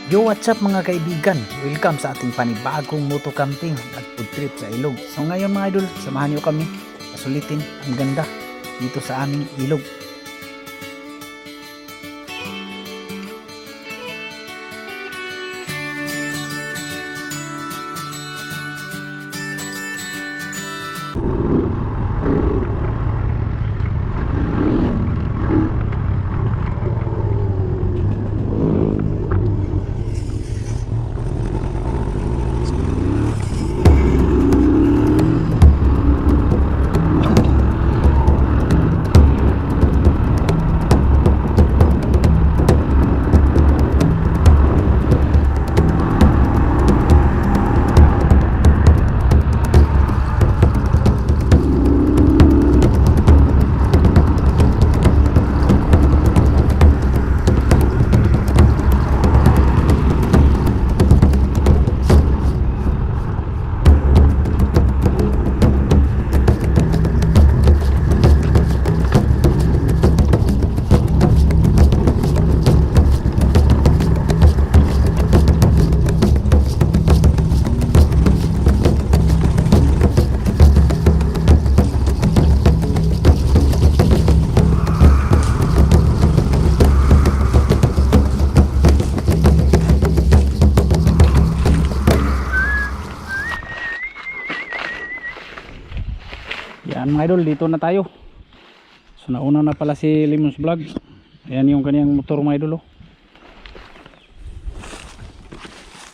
Yo, what's up mga kaibigan? Welcome sa ating panibagong moto camping at food trip sa ilog. So ngayon mga idol, samahan niyo kami pasulitin ang ganda dito sa aming ilog. Yan mga idol, dito na tayo. So nauna na pala si Lemons Vlog. Ayan yung kaniyang motor mga idol, oh.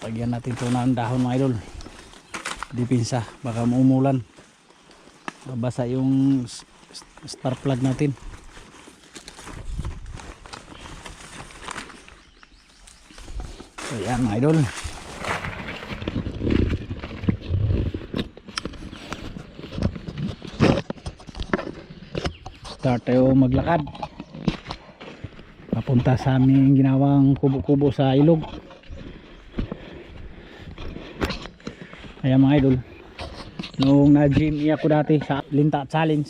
Pagyan natin ito ng dahon mga idol. Dipinsa, baka maumulan. Babasa yung star plug natin. So yan mga idol. Start tayo maglakad papunta sa aming ginawang kubo-kubo sa ilog. Ayan mga idol, nung na-gym ako dati sa Linta Challenge,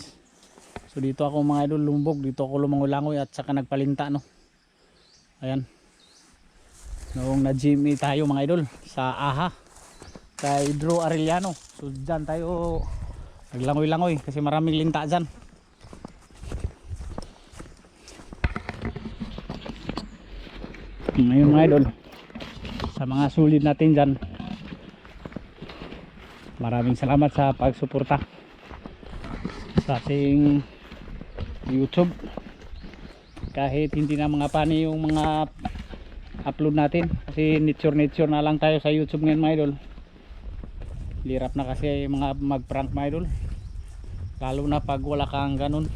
so dito ako mga idol lumbog, dito ako lumangoy-langoy at saka nagpalinta, no. Ayan, nung na-gym tayo mga idol sa AHA kay Drew Arellano, so dyan tayo naglangoy-langoy kasi maraming linta dyan. Ngayon mga idol, sa mga sulit natin dyan, maraming salamat sa pagsuporta sa ating YouTube. Kahit hindi na mga pani yung mga upload natin, kasi nature na lang tayo sa YouTube ngayon mga idol. Lirap na kasi mga mag prank mga idol, lalo na pag wala kang ganun.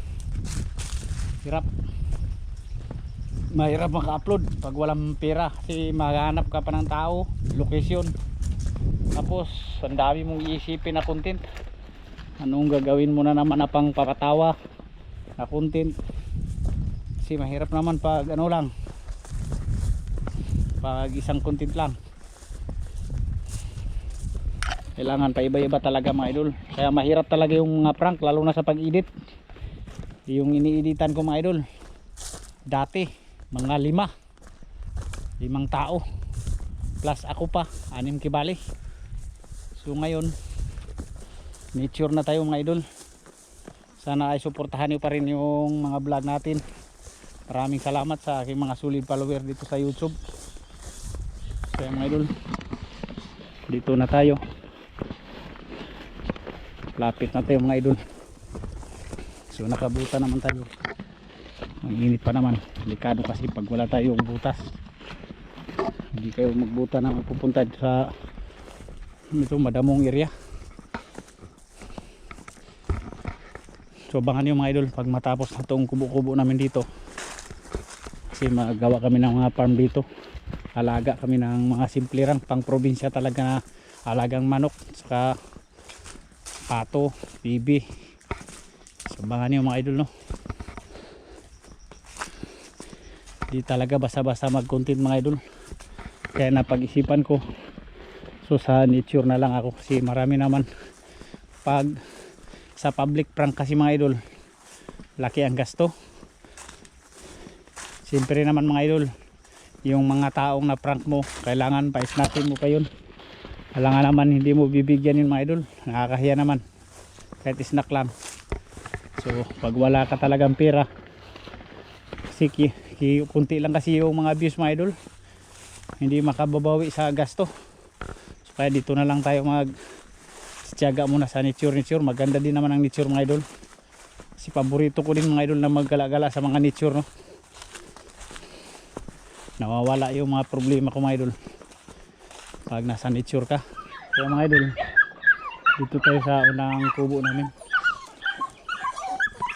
Mahirap maka-upload pag walang pera, kasi maghanap ka pa ng tao, location, tapos ang dami mong iisipin na content. Anong gagawin mo na naman na pang papatawa na content, kasi mahirap naman pag ano lang, pag isang content lang. Kailangan pa iba-iba talaga mga idol, kaya mahirap talaga yung mga prank, lalo na sa pag-edit. Yung ini-editan ko mga idol dati, mga 5 tao plus ako pa 6 kibali. So ngayon nature na tayo mga idol. Sana ay suportahan niyo pa rin yung mga vlog natin. Maraming salamat sa aking mga solid follower dito sa YouTube. So mga idol, dito na tayo, lapit na tayo mga idol. So nakabuta naman tayo, ang init pa naman, delikado kasi pag wala tayong butas. Hindi kayo magbuta na magpupunta sa ito madamong area. So abangan nyo mga idol pag matapos na itong kubo-kubo namin dito, kasi magawa kami ng mga farm dito. Alaga kami ng mga simple lang, pang probinsya talaga na alagang manok, saka pato, bibi. So abangan nyo mga idol, no. Di talaga basta-basta mag-content mga idol, kaya napag-isipan ko, so sa nature na lang ako, kasi marami naman pag sa public prank kasi mga idol, laki ang gasto. Siyempre naman mga idol, yung mga taong na prank mo, kailangan pa snapin mo pa yun. Kailangan naman hindi mo bibigyan yun mga idol, nakakahiya naman kahit snack lang. So pag wala ka talagang pera, kasi kunti lang kasi yung mga views mga idol, hindi makababawi sa gasto. So kaya dito na lang tayo tiyaga muna sa nature. Maganda din naman ang nature mga idol, kasi paborito ko din mga idol na maggala-gala sa mga nature, no? Nawawala yung mga problema ko mga idol pag nasa nature ka. Kaya mga idol, dito tayo sa unang kubo namin.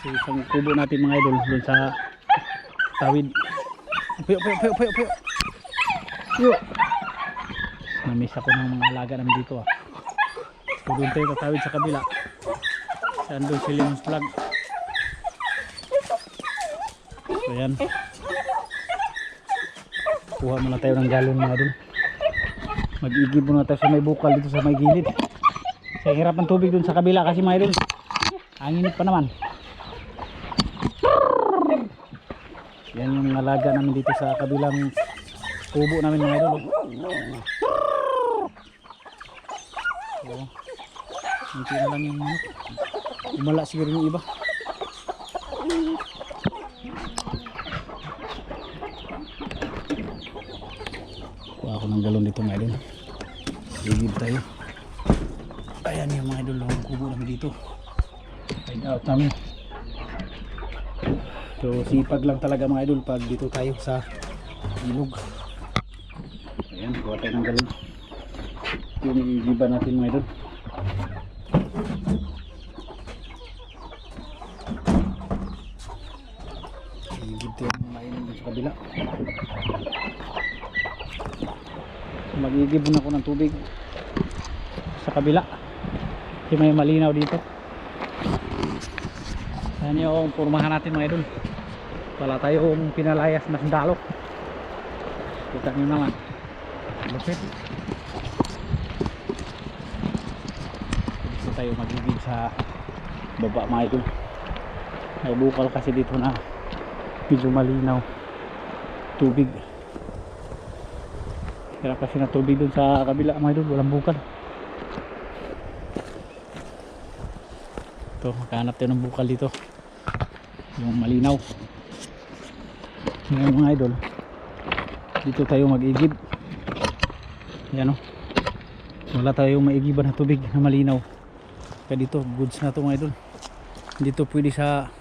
So isang kubo natin mga idol doon sa tawid. Puyo. Namiss ako ng mga alaga namin dito ah. So doon tayo tatawid sa kabila. Saan doon si Leon's Vlog. So yan, kuha muna tayo ng galon mga idol. Mag-igib muna tayo sa may bukal dito sa may gilid. Sa hirap ng tubig doon sa kabila kasi mga idol, ang init pa naman. Yan yung alaga namin dito sa kabilang kubo namin mga idol. So, hindi na lang yung umala siguro yung iba. Kuha ako ng galon dito mga idol. Igib tayo. Ayan yung mga idol, yung kubo namin dito. Find out namin. So sipag lang talaga mga idol pag dito tayo sa ilog. Ayan, kuha tayo ng galon. Yung iigiban natin mga idol. Iigib tayo ng mainom sa kabila. So, mag-iigib muna ako ng tubig sa kabila kasi may malinaw dito. Ayan yung pormahan natin mga idol. Wala tayong pinalayas na sandalo. Kita nyo naman, lupit. Dito tayo magigib sa baba mga idol. May bukal kasi dito na medyo malinaw tubig. Kaya kasi na tubig dun sa kabila mga idol, walang bukal. Ito, makahanap tayo ng bukal dito yung malinaw. Ngayon mga idol, dito tayo mag-igib. Yan o, wala tayong maigiban na tubig na malinaw. Kaya dito, goods na to mga idol. Dito pwede sa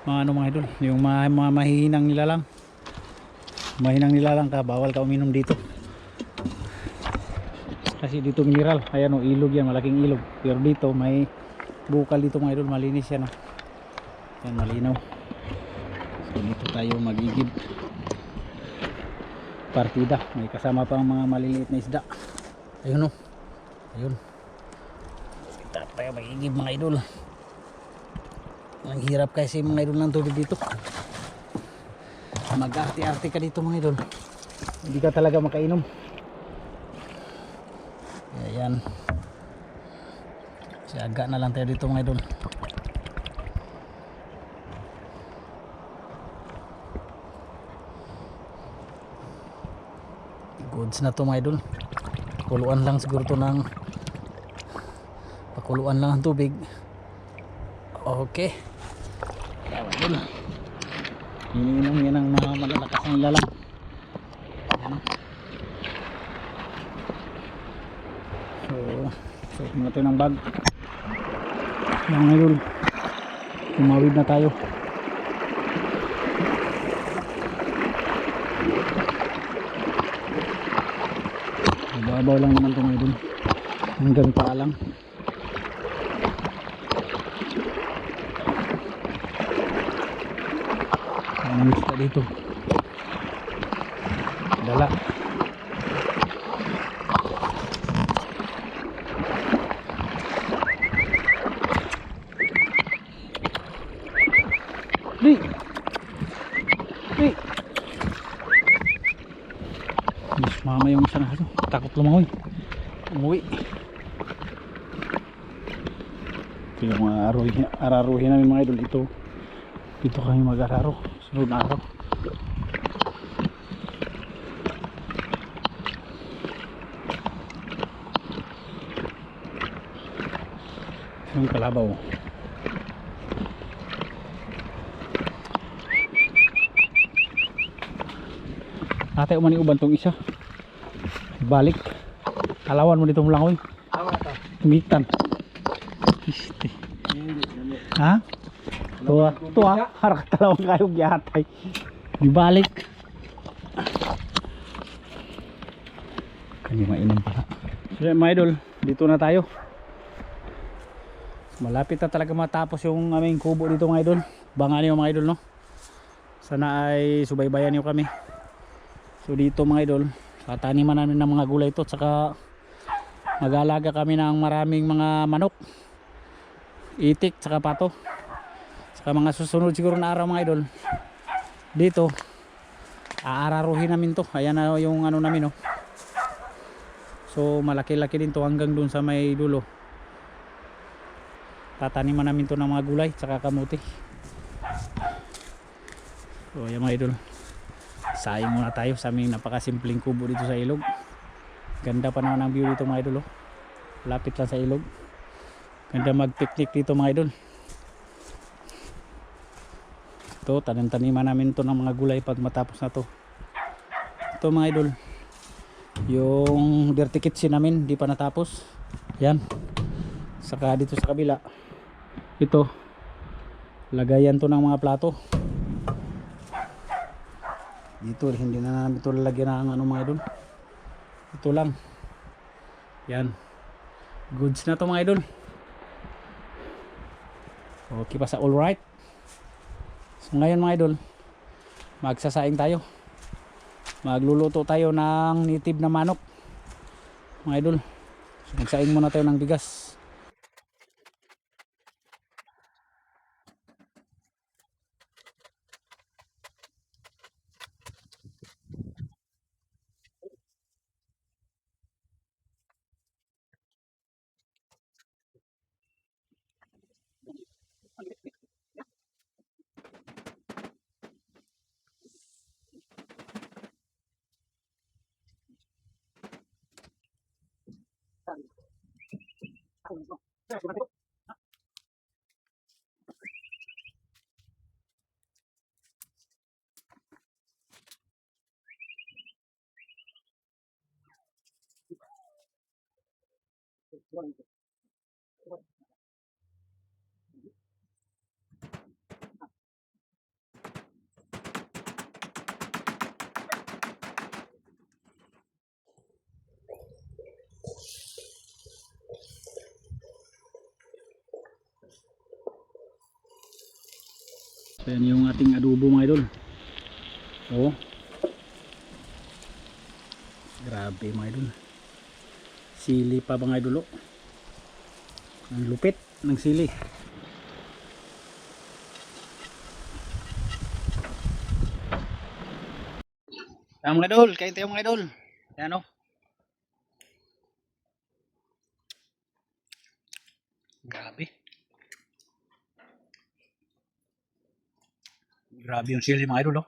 mga idol, yung mga mahihinang nilalang. Mahinang nilalang ka, bawal ka uminom dito. Kasi dito mineral, ayan o, ilog yan, malaking ilog. Pero dito may bukal dito mga idol, malinis yan o. Yan, malinaw. So dito tayo mag-igib. Partida, may kasama pang mga maliliit na isda. Ayun o, ayun. Kita tayo mag-igib mga idol. Ang hirap kasi mga idol ng tubig dito. Mag-arte-arte ka dito mga idol, hindi ka talaga makainom. Ayan, siaga na lang tayo dito mga idol. Goods na to mga idol. Pakuluan lang siguro to ng pakuluan lang ang tubig. Okay, mga idol, iniinom yan ang mga malalakas ng lalang. Ayan. So muna tayo ng bag. Mga idol, tumawid na tayo. Babaw lang naman ito mga idol, hanggang paa lang. Ang isda dito, dala. Di mas mama yung isa na ito, takot lumangoy, umuwi. Ito yung mga araruhin namin mga idol. Dito kami mag-araro sunod na araw. Yung kalabaw. Ate umani uban tong isa. Balik. Kalawan mo dito lang oy. Tungitan. Iste. Ha? Tuwa. Harap kalawang kayo gyatay. Dibalik. Kanya mainom pala. So mga idol, dito na tayo. Malapit na talaga matapos yung aming kubo dito mga idol. Bangan niyo mga idol no. Sana ay subaybayan niyo kami. So dito mga idol, tataniman namin ng mga gulay ito, saka mag-alaga kami ng maraming mga manok, itik, saka pato. Saka mga susunod siguro na araw mga idol, dito aararuhin namin to. Ayan na yung ano namin no. So malaki-laki din to hanggang dun sa may dulo. Tataniman namin to ng mga gulay, saka kamuti. So ayan mga idol, sayang muna tayo sa aming napakasimpleng kubo dito sa ilog. Ganda pa naman ang view dito mga idol oh. Lapit lang sa ilog. Ganda mag-picnic dito mga idol. Ito, tanim-taniman namin to ng mga gulay pag matapos na to. Ito mga idol, yung dirty kitchen namin di pa natapos. Yan. Saka dito sa kabila, ito, lagayan to ng mga plato. Dito hindi na namin ito lalagyan ng ano mga idol. Ito lang. Yan. Goods na to mga idol. Okay pa sa all right. So ngayon mga idol, magsasaing tayo. Magluluto tayo ng native na manok mga idol. So magsaing muna tayo ng bigas. So yan yung ating adobo mga idol. Oh. Grabe mga idol. Sili pa mga idol oh. Ang lupit ng sili. Yan mga idol, kain tayo mga idol. Yan oh. Grabe. Grabe yung sili mga idol oh.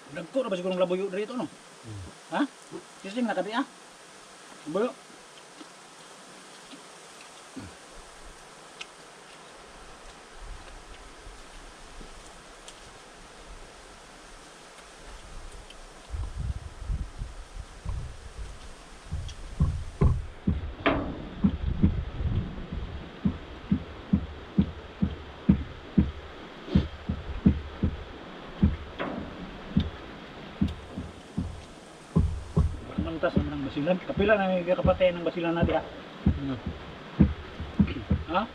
Dagko na ba siguro ng labuyo dito no? Ha? Kasi nakadi ah. Labuyo. Mantas ng basilan. Kapila na may kapatay ng basilan na diha. Ha?